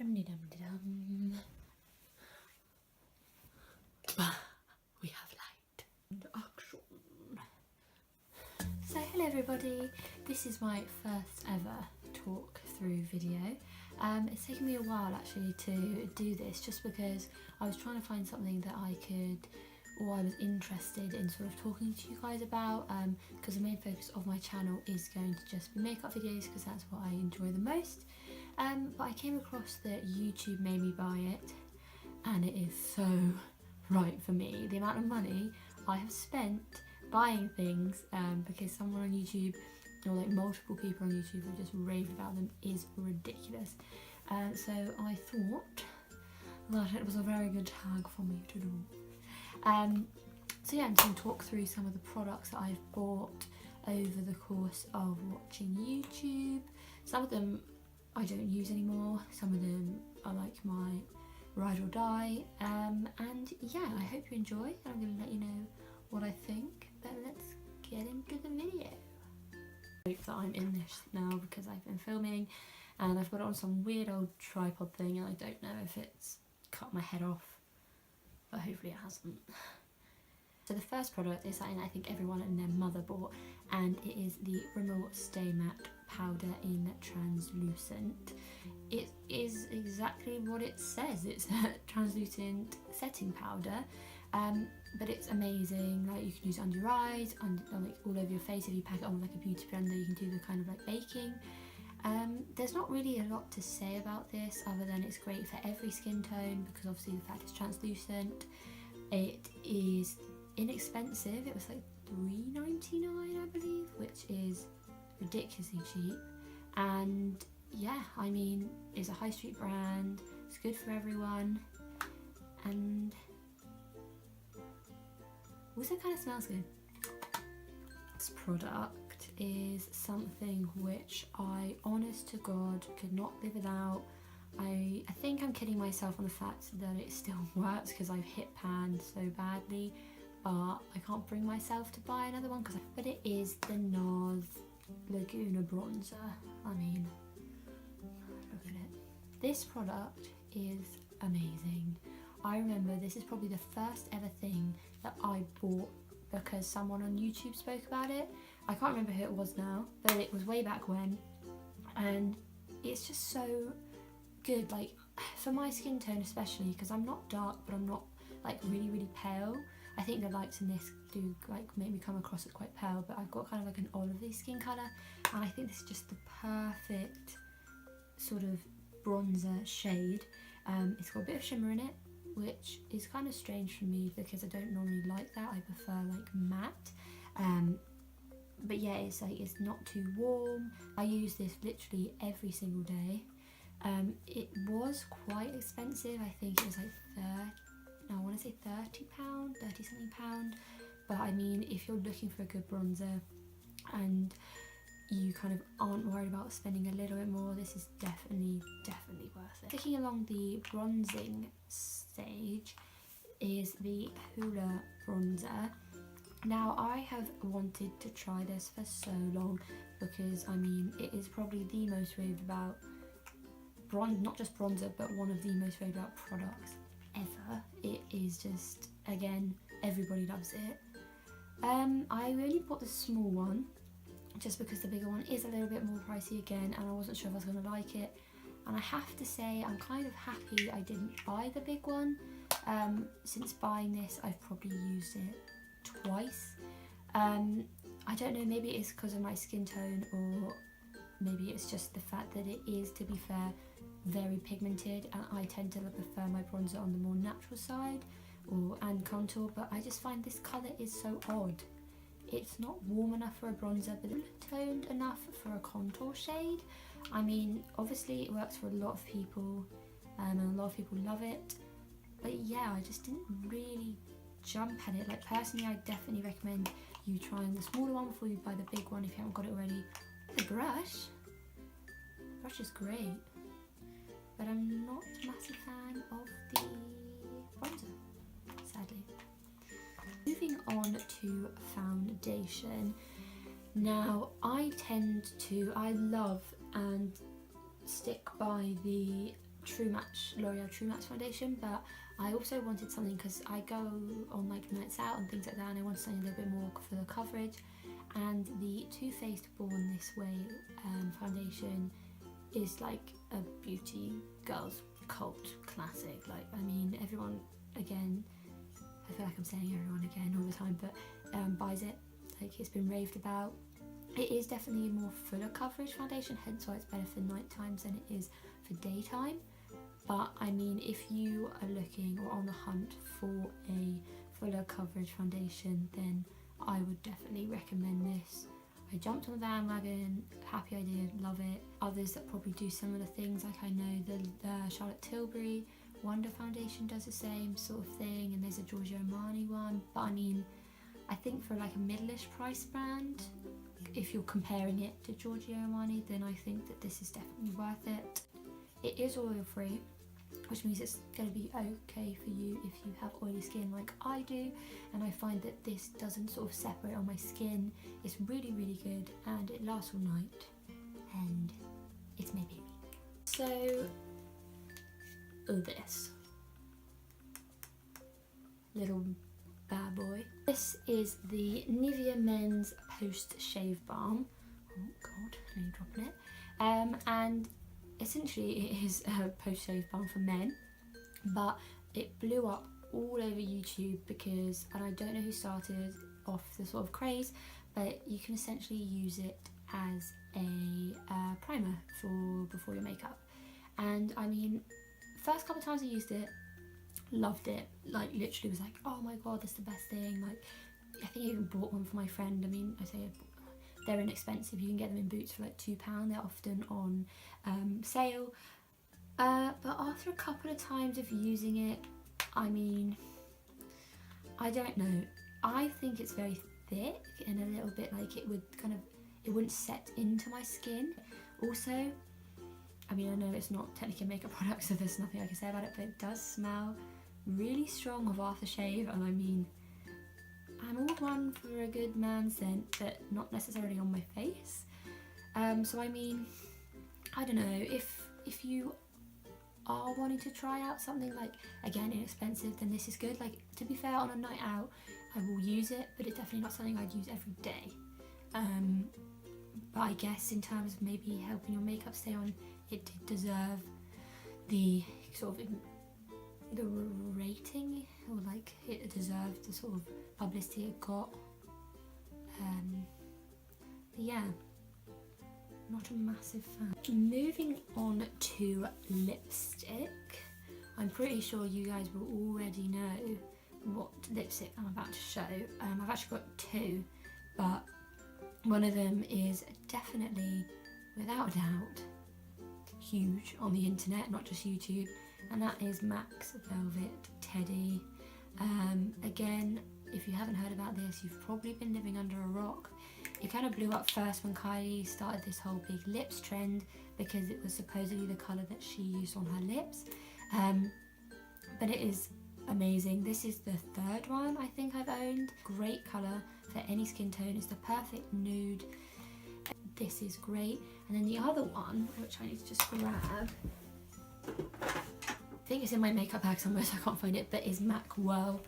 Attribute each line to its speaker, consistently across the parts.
Speaker 1: Dum-de-dum-de-dum. We have light and action. So hello everybody, this is my first ever talk through video. It's taken me a while actually to do this, just because I was trying to find something that I could, or I was interested in sort of talking to you guys about, because the main focus of my channel is going to just be makeup videos, because that's what I enjoy the most. But I came across that YouTube made me buy it, and it is so right for me. The amount of money I have spent buying things, because someone on YouTube, or like multiple people on YouTube have just raved about them, is ridiculous. So I thought that it was a very good tag for me to do. So yeah, I'm just going to talk through some of the products that I've bought over the course of watching YouTube. Some of them I don't use anymore, some of them are like my ride or die, and yeah, I hope you enjoy, and I'm going to let you know what I think, but let's get into the video. I hope that I'm in this now because I've been filming and I've got it on some weird old tripod thing, and I don't know if it's cut my head off, but hopefully it hasn't. So the first product is something I think everyone and their mother bought, and it is the Rimmel Stay Matte Powder in Translucent. It is exactly what it says, it's a translucent setting powder, but it's amazing. Like, you can use it under your eyes, like all over your face. If you pack it on with like a beauty blender, you can do the kind of like baking. There's not really a lot to say about this other than it's great for every skin tone, because obviously the fact it's translucent. It is inexpensive, it was like $3.99 I believe, which is ridiculously cheap, and yeah, I mean, it's a high street brand, it's good for everyone, and also kind of smells good. This product is something which I, honest to God, could not live without. I think I'm kidding myself on the fact that it still works, because I've hit pan so badly, but I can't bring myself to buy another one. But it is the NARS Laguna Bronzer. I mean, look at it. This product is amazing. I remember this is probably the first ever thing that I bought because someone on YouTube spoke about it. I can't remember who it was now, but it was way back when, and it's just so good, like for my skin tone especially, because I'm not dark but I'm not like really pale. I think the lights in this do like make me come across as quite pale, but I've got kind of like an olivey skin colour, and I think this is just the perfect sort of bronzer shade. It's got a bit of shimmer in it, which is kind of strange for me because I don't normally like that. I prefer like matte, but yeah, it's like, it's not too warm. I use this literally every single day. It was quite expensive. I think it was like I want to say £30 something, but I mean, if you're looking for a good bronzer and you kind of aren't worried about spending a little bit more, this is definitely worth it. Sticking along the bronzing stage is the Hoola bronzer. Now, I have wanted to try this for so long, because I mean, it is probably the most raved about not just bronzer, but one of the most raved about products ever. It is just, again, everybody loves it. I really bought the small one just because the bigger one is a little bit more pricey again, and I wasn't sure if I was going to like it, and I have to say I'm kind of happy I didn't buy the big one. Since buying this, I've probably used it twice. I don't know, maybe it's because of my skin tone, or maybe it's just the fact that it is, to be fair, very pigmented, and I tend to prefer my bronzer on the more natural side and contour, but I just find this colour is so odd. It's not warm enough for a bronzer, but toned enough for a contour shade. I mean, obviously it works for a lot of people, and a lot of people love it, but yeah, I just didn't really jump at it. Like, personally, I definitely recommend you trying the smaller one before you buy the big one if you haven't got it already. The brush is great, but I'm not a massive fan of the bronzer, sadly. Moving on to foundation. Now, I love and stick by the L'Oreal True Match foundation, but I also wanted something, because I go on like nights out and things like that, and I wanted something a little bit more for the coverage. And the Too Faced Born This Way foundation is like a beauty girls cult classic. Like, I mean, everyone, again, I feel like I'm saying everyone again all the time, but buys it. Like, it's been raved about. It is definitely a more fuller coverage foundation, hence why it's better for night times than it is for daytime. But I mean, if you are looking or on the hunt for a fuller coverage foundation, then I would definitely recommend this. I jumped on the bandwagon, happy idea, love it. Others that probably do similar things, like I know the Charlotte Tilbury Wonder Foundation does the same sort of thing, and there's a Giorgio Armani one. But I mean, I think for like a middle-ish price brand, if you're comparing it to Giorgio Armani, then I think that this is definitely worth it. It is oil-free, which means it's going to be okay for you if you have oily skin like I do, and I find that this doesn't sort of separate on my skin. It's really, really good, and it lasts all night, and it's my baby. So, this little bad boy. This is the Nivea Men's Post Shave Balm. Oh god, I need dropping it. And essentially it is a post shave balm for men, but it blew up all over YouTube because, and I don't know who started off the sort of craze, but you can essentially use it as a primer for before your makeup. And I mean, first couple of times I used it, loved it, like literally was like, oh my god, that's the best thing. Like, I think I even bought one for my friend. I mean, they're inexpensive, you can get them in Boots for like £2, they're often on sale. But after a couple of times of using it, I mean, I don't know, I think it's very thick and a little bit like it wouldn't set into my skin. Also, I mean, I know it's not technically a makeup product, so there's nothing I can say about it, but it does smell really strong of aftershave, and I mean, I'm all one for a good man scent, but not necessarily on my face. So I mean, I don't know, if you are wanting to try out something like, again, inexpensive, then this is good. Like, to be fair, on a night out, I will use it, but it's definitely not something I'd use every day. But I guess in terms of maybe helping your makeup stay on, it did deserve the sort of the rating, or like it deserved the sort of publicity it got. But yeah, not a massive fan. Moving on to lipstick, I'm pretty sure you guys will already know what lipstick I'm about to show. I've actually got two, but one of them is definitely, without a doubt, huge on the internet, not just YouTube, and that is MAC's Velvet Teddy. Again, if you haven't heard about this, you've probably been living under a rock. It kind of blew up first when Kylie started this whole big lips trend, because it was supposedly the colour that she used on her lips. But it is amazing. This is the third one I think I've owned. Great colour for any skin tone. It's the perfect nude. This is great. And then the other one, which I need to just grab, I think it's in my makeup bag somewhere, so I can't find it, but is MAC Whirl.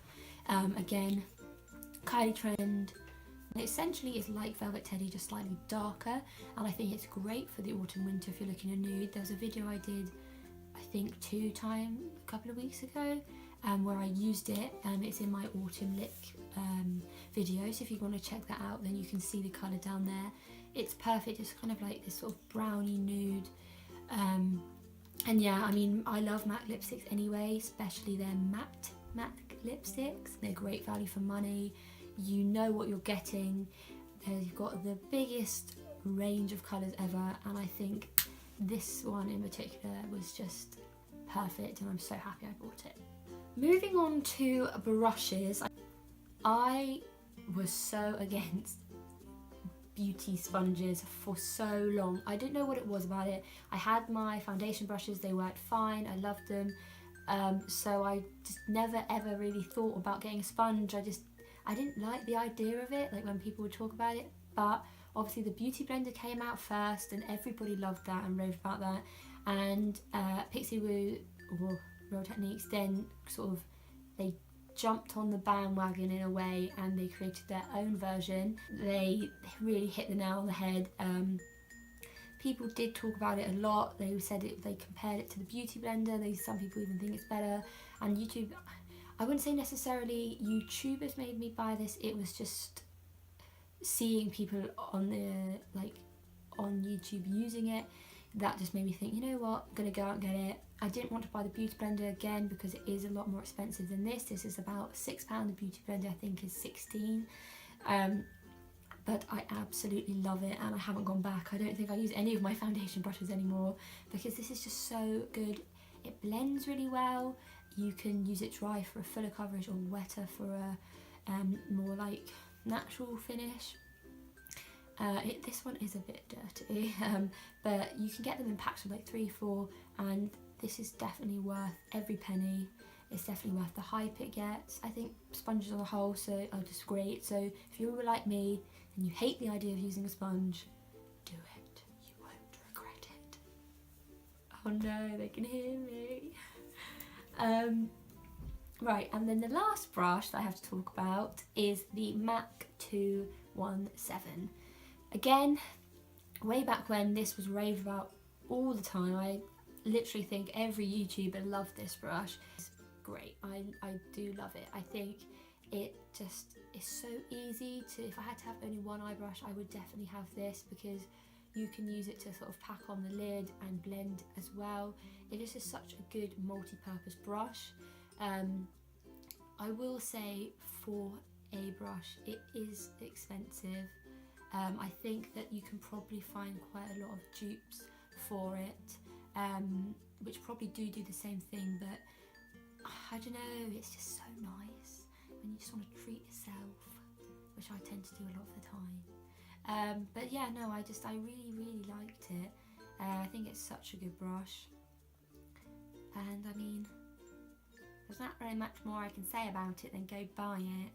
Speaker 1: Again, Kylie trend. It essentially is like Velvet Teddy, just slightly darker, and I think it's great for the autumn winter if you're looking at nude. There was a video I did, I think a couple of weeks ago, where I used it. It's in my autumn lip video, so if you want to check that out, then you can see the colour down there. It's perfect. It's kind of like this sort of browny nude. And yeah, I mean, I love MAC lipsticks anyway, especially their matte MAC lipsticks. They're great value for money. You know what you're getting. You've got the biggest range of colours ever, and I think this one in particular was just perfect, and I'm so happy I bought it. Moving on to brushes, I was so against beauty sponges for so long. I didn't know what it was about it. I had my foundation brushes, they worked fine, I loved them. So I just never ever really thought about getting a sponge. I didn't like the idea of it, like when people would talk about it, but obviously the beauty blender came out first and everybody loved that and raved about that, and Pixie Woo or Real Techniques then sort of, they jumped on the bandwagon in a way and they created their own version. They really hit the nail on the head. People did talk about it a lot. They said they compared it to the Beauty Blender. Some people even think it's better. And YouTube, I wouldn't say necessarily YouTubers made me buy this. It was just seeing people on YouTube using it that just made me think, you know what, I'm gonna go out and get it. I didn't want to buy the Beauty Blender again because it is a lot more expensive than this. This is about £6. The Beauty Blender I think is 16. But I absolutely love it and I haven't gone back. I don't think I use any of my foundation brushes anymore because this is just so good. It blends really well. You can use it dry for a fuller coverage or wetter for a more like natural finish. This one is a bit dirty, but you can get them in packs of like 3, 4, and this is definitely worth every penny. It's definitely worth the hype it gets. I think sponges on the whole are just great. So if you were like me and you hate the idea of using a sponge, do it. You won't regret it. Oh no, they can hear me. Right, and then the last brush that I have to talk about is the MAC 217. Again, way back when this was raved about all the time. I literally think every YouTuber loved this brush. It's great, I do love it. I think it just is so easy to, if I had to have only one eye brush, I would definitely have this because you can use it to sort of pack on the lid and blend as well. It is just such a good multi-purpose brush. I will say for a brush, it is expensive. I think that you can probably find quite a lot of dupes for it, which probably do the same thing, but I don't know, it's just so nice when you just want to treat yourself, which I tend to do a lot of the time. But yeah, no, I really liked it. I think it's such a good brush, and I mean, there's not really much more I can say about it than go buy it.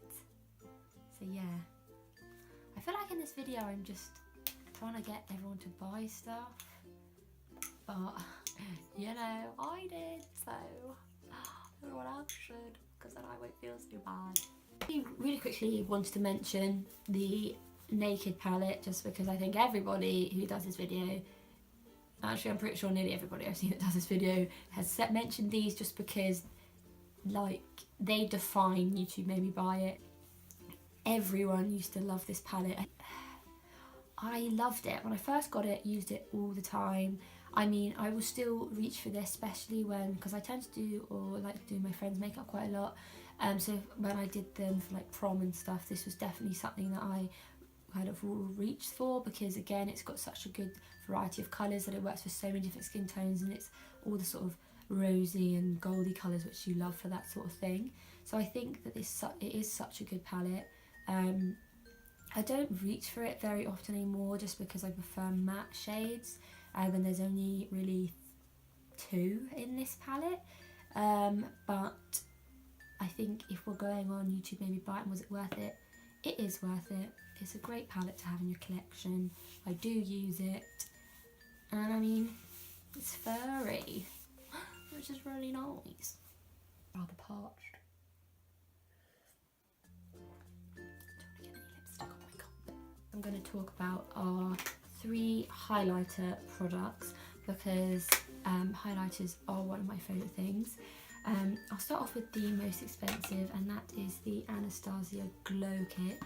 Speaker 1: So yeah, I feel like in this video I'm just trying to get everyone to buy stuff, but you know, I did, so everyone else should, because then I won't feel so bad. I really quickly wanted to mention the Naked palette, just because I think everybody who does this video, actually I'm pretty sure nearly everybody I've seen that does this video has mentioned these, just because like they define YouTube made me buy it. Everyone used to love this palette. I loved it when I first got it, used it all the time. I mean, I will still reach for this, especially when, because I tend to do or like to do my friends' makeup quite a lot. So when I did them for like prom and stuff, this was definitely something that I kind of reached for, because again, it's got such a good variety of colours that it works for so many different skin tones, and it's all the sort of rosy and goldy colours which you love for that sort of thing. So I think that it is such a good palette. I don't reach for it very often anymore, just because I prefer matte shades, and there's only really 2 in this palette. But I think if we're going on YouTube maybe buy it, and was it worth it? It is worth it. It's a great palette to have in your collection. I do use it, and I mean, it's furry, which is really nice. Rather parched. Don't want to get any lipstick on my cup. I'm going to talk about our 3 highlighter products, because highlighters are one of my favourite things. I'll start off with the most expensive, and that is the Anastasia Glow Kit.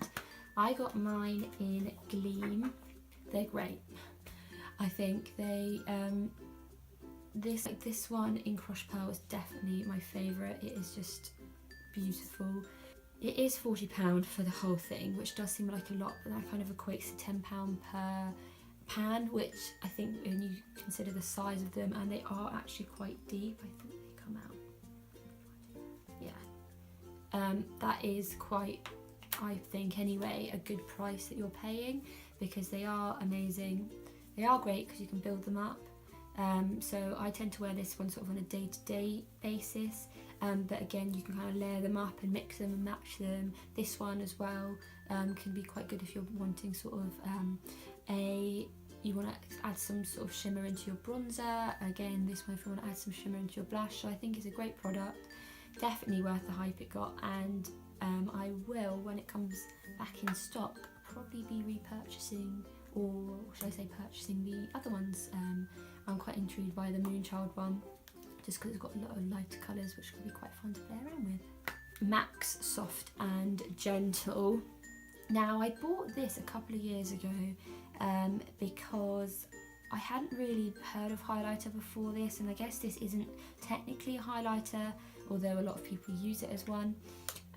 Speaker 1: I got mine in Gleam. They're great. I think they this one in Crush Pearl is definitely my favourite. It is just beautiful. It is £40 for the whole thing, which does seem like a lot, but that kind of equates to £10 per pan, which I think when you consider the size of them, and they are actually quite deep. I think they come out. Yeah, that is quite, I think anyway, a good price that you're paying, because they are amazing. They are great because you can build them up. So I tend to wear this one sort of on a day-to-day basis, but again, you can kind of layer them up and mix them and match them. This one as well can be quite good if you're wanting sort of a you want to add some sort of shimmer into your bronzer. Again, this one if you want to add some shimmer into your blush. So I think it's a great product, definitely worth the hype it got, and I will, when it comes back in stock, probably be repurchasing, or should I say purchasing the other ones. I'm quite intrigued by the Moonchild one, just because it's got a lot of lighter colours which could be quite fun to play around with. Max Soft and Gentle. Now I bought this a couple of years ago because I hadn't really heard of highlighter before this, and I guess this isn't technically a highlighter, although a lot of people use it as one.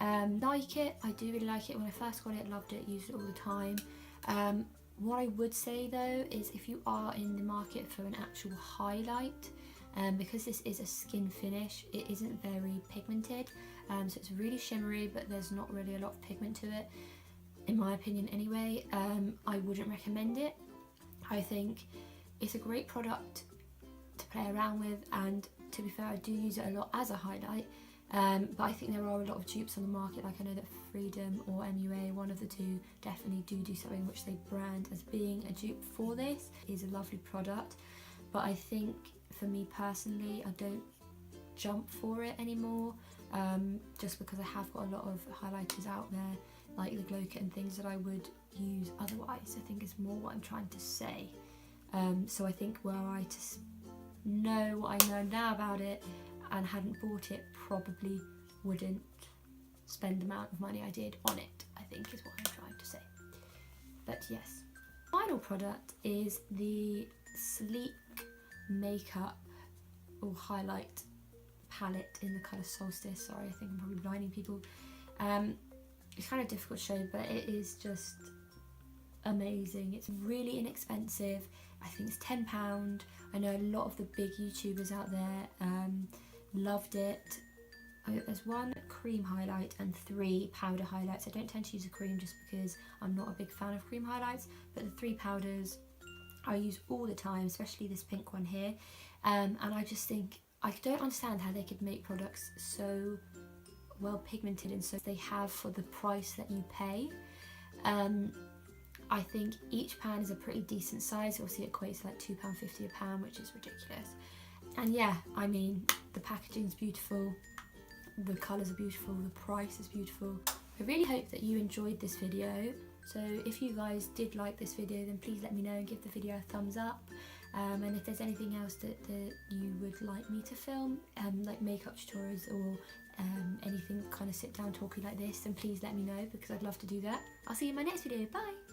Speaker 1: Like it, I do really like it. When I first got it, loved it, used it all the time. What I would say though is if you are in the market for an actual highlight, because this is a skin finish, it isn't very pigmented, so it's really shimmery, but there's not really a lot of pigment to it, in my opinion anyway. I wouldn't recommend it. I think it's a great product to play around with, and to be fair, I do use it a lot as a highlight, but I think there are a lot of dupes on the market. Like I know that Freedom or MUA, one of the two, definitely do something which they brand as being a dupe for this. It is a lovely product, but I think for me personally, I don't jump for it anymore, just because I have got a lot of highlighters out there, like the Glow Kit and things that I would use otherwise. I think it's more what I'm trying to say. So I think were I to know what I know now about it and hadn't bought it, probably wouldn't spend the amount of money I did on it, I think is what I'm trying to say. But yes. Final product is the Sleek Makeup or Highlight palette in the colour Solstice. Sorry, I think I'm probably blinding people. It's kind of difficult to show, but it is just amazing. It's really inexpensive. I think it's £10. I know a lot of the big YouTubers out there loved it. There's 1 cream highlight and 3 powder highlights. I don't tend to use a cream just because I'm not a big fan of cream highlights, but the 3 powders I use all the time, especially this pink one here. And I just think, I don't understand how they could make products so well pigmented and so they have for the price that you pay. I think each pan is a pretty decent size. Obviously it equates to like £2.50 a pound, which is ridiculous. And yeah, I mean, the packaging's beautiful, the colours are beautiful, the price is beautiful. I really hope that you enjoyed this video. So if you guys did like this video, then please let me know and give the video a thumbs up. And if there's anything else that you would like me to film, like makeup tutorials or anything kind of sit down talking like this, then please let me know, because I'd love to do that. I'll see you in my next video. Bye!